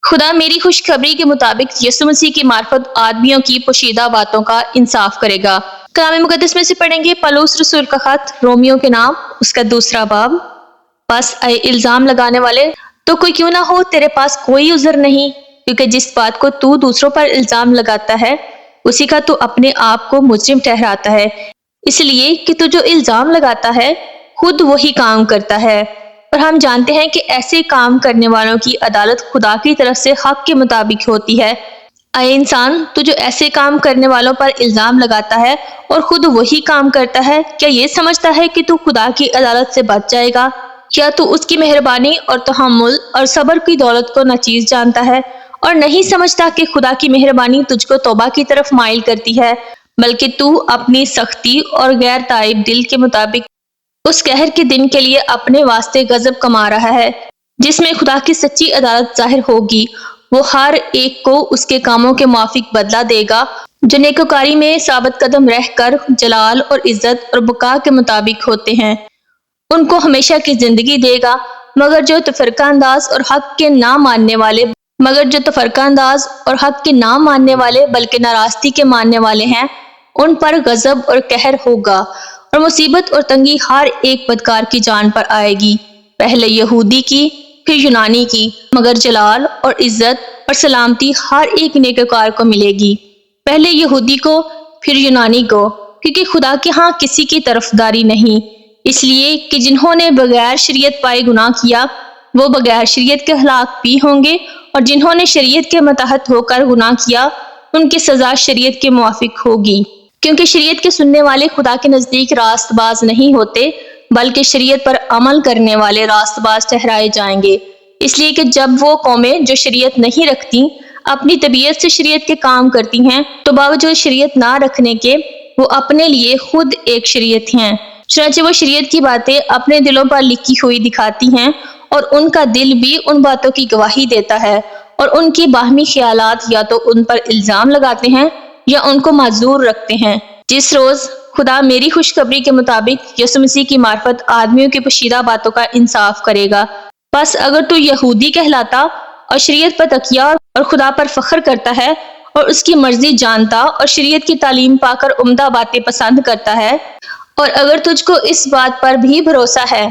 خدا میری خوشخبری کے مطابق یسوع مسیح کی معرفت آدمیوں کی پوشیدہ باتوں کا انصاف کرے گا۔ کلام مقدس میں سے پڑھیں گے پولس رسول کا خط رومیوں کے نام، اس کا 2 باب۔ بس اے الزام لگانے والے، تو کوئی کیوں نہ ہو تیرے پاس کوئی عذر نہیں، کیونکہ جس بات کو تو دوسروں پر الزام لگاتا ہے اسی کا تو اپنے آپ کو مجرم ٹھہراتا ہے، اس لیے کہ تو جو الزام لگاتا ہے خود وہی کام کرتا ہے، اور ہم جانتے ہیں کہ ایسے کام کرنے والوں کی عدالت خدا کی طرف سے حق کے مطابق ہوتی ہے۔ اے انسان، تو جو ایسے کام کرنے والوں پر الزام لگاتا ہے اور خود وہی کام کرتا ہے، کیا یہ سمجھتا ہے کہ تو خدا کی عدالت سے بچ جائے گا؟ یا تو اس کی مہربانی اور تحمل اور صبر کی دولت کو ناچیز جانتا ہے اور نہیں سمجھتا کہ خدا کی مہربانی تجھ کو توبہ کی طرف مائل کرتی ہے، بلکہ تو اپنی سختی اور غیر تائب دل کے مطابق اس قہر کے دن کے لیے اپنے واسطے غضب کما رہا ہے، جس میں خدا کی سچی عدالت ظاہر ہوگی۔ وہ ہر ایک کو اس کے کاموں کے موافق بدلہ دے گا، جو نیکوکاری میں ثابت قدم رہ کر جلال اور عزت اور بقا کے مطابق ہوتے ہیں، ان کو ہمیشہ کی زندگی دے گا۔ مگر جو تفرقہ انداز اور حق کے نہ ماننے والے بلکہ ناراستی کے ماننے والے ہیں، ان پر غضب اور قہر ہوگا، اور مصیبت اور تنگی ہر ایک بدکار کی جان پر آئے گی، پہلے یہودی کی پھر یونانی کی، مگر جلال اور عزت اور سلامتی ہر ایک نیکوکار کو ملے گی، پہلے یہودی کو پھر یونانی کو، کیونکہ خدا کے ہاں کسی کی طرفداری نہیں، اس لیے کہ جنہوں نے بغیر شریعت پائے گناہ کیا وہ بغیر شریعت کے ہلاک بھی ہوں گے، اور جنہوں نے شریعت کے متحد ہو کر گناہ کیا ان کی سزا شریعت کے موافق ہوگی، کیونکہ شریعت کے سننے والے خدا کے نزدیک راست باز نہیں ہوتے، بلکہ شریعت پر عمل کرنے والے راست باز ٹھہرائے جائیں گے۔ اس لیے کہ جب وہ قومیں جو شریعت نہیں رکھتی اپنی طبیعت سے شریعت کے کام کرتی ہیں، تو باوجود شریعت نہ رکھنے کے وہ اپنے لیے خود ایک شریعت ہیں، چنانچہ وہ شریعت کی باتیں اپنے دلوں پر لکھی ہوئی دکھاتی ہیں، اور ان کا دل بھی ان باتوں کی گواہی دیتا ہے، اور ان کی باہمی خیالات یا تو ان پر الزام لگاتے ہیں یا ان کو معذور رکھتے ہیں۔ جس روز خدا میری خوشخبری کے مطابق یسوع مسیح کی معرفت آدمیوں کی پوشیدہ باتوں کا انصاف کرے گا۔ بس اگر تو یہودی کہلاتا اور شریعت پر تکیہ اور خدا پر فخر کرتا ہے اور اس کی مرضی جانتا اور شریعت کی تعلیم پا کر عمدہ باتیں پسند کرتا ہے، اور اگر تجھ کو اس بات پر بھی بھروسہ ہے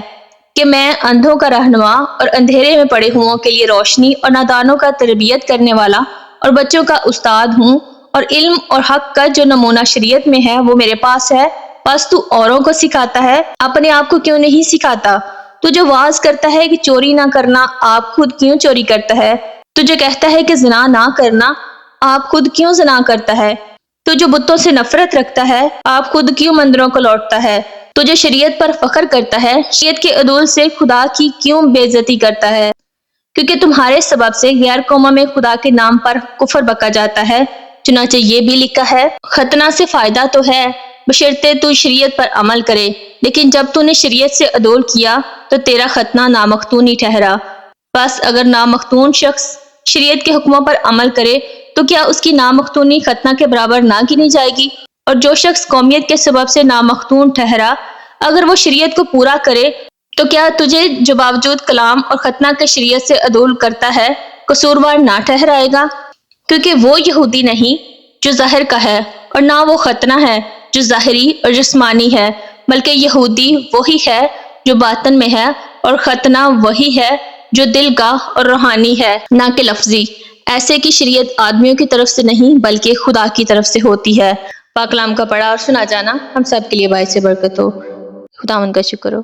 کہ میں اندھوں کا رہنما اور اندھیرے میں پڑے ہوں کے لیے روشنی اور نادانوں کا تربیت کرنے والا اور بچوں کا استاد ہوں، اور علم اور حق کا جو نمونہ شریعت میں ہے وہ میرے پاس ہے، بس تو اوروں کو سکھاتا ہے، اپنے آپ کو کیوں نہیں سکھاتا؟ تو جو واز کرتا ہے کہ چوری نہ کرنا، آپ خود کیوں چوری کرتا ہے؟ تو جو کہتا ہے کہ زنا نہ کرنا، آپ خود کیوں زنا کرتا ہے؟ تو جو بتوں سے نفرت رکھتا ہے، آپ خود کیوں مندروں کو لوٹتا ہے؟ تو جو شریعت پر فخر کرتا ہے، شریعت کے عدول سے خدا کی کیوں بے عزتی کرتا ہے؟ کیونکہ تمہارے سبب سے غیر قوموں میں خدا کے نام پر کفر بکا جاتا ہے، چنانچہ یہ بھی لکھا ہے، ختنہ سے فائدہ تو ہے بشرطے تو شریعت پر عمل کرے، لیکن جب تو نے شریعت سے عدول کیا تو تیرا ختنہ نامختون ہی ٹھہرا۔ بس اگر نامختون شخص شریعت کے حکموں پر عمل کرے تو کیا اس کی نامختونی ختنہ کے برابر نہ گنی جائے گی؟ اور جو شخص قومیت کے سبب سے نامختون ٹھہرا، اگر وہ شریعت کو پورا کرے تو کیا تجھے جو باوجود کلام اور ختنہ کے شریعت سے عدول کرتا ہے قصوروار نہ ٹھہرائے گا؟ کیونکہ وہ یہودی نہیں جو ظاہر کا ہے، اور نہ وہ ختنہ ہے جو ظاہری اور جسمانی ہے، بلکہ یہودی وہی ہے جو باطن میں ہے، اور ختنہ وہی ہے جو دل کا اور روحانی ہے، نہ کہ لفظی۔ ایسے کی شریعت آدمیوں کی طرف سے نہیں بلکہ خدا کی طرف سے ہوتی ہے۔ پاک کلام کا پڑھا اور سنا جانا ہم سب کے لیے باعث برکت ہو۔ خداوند کا شکر ہو۔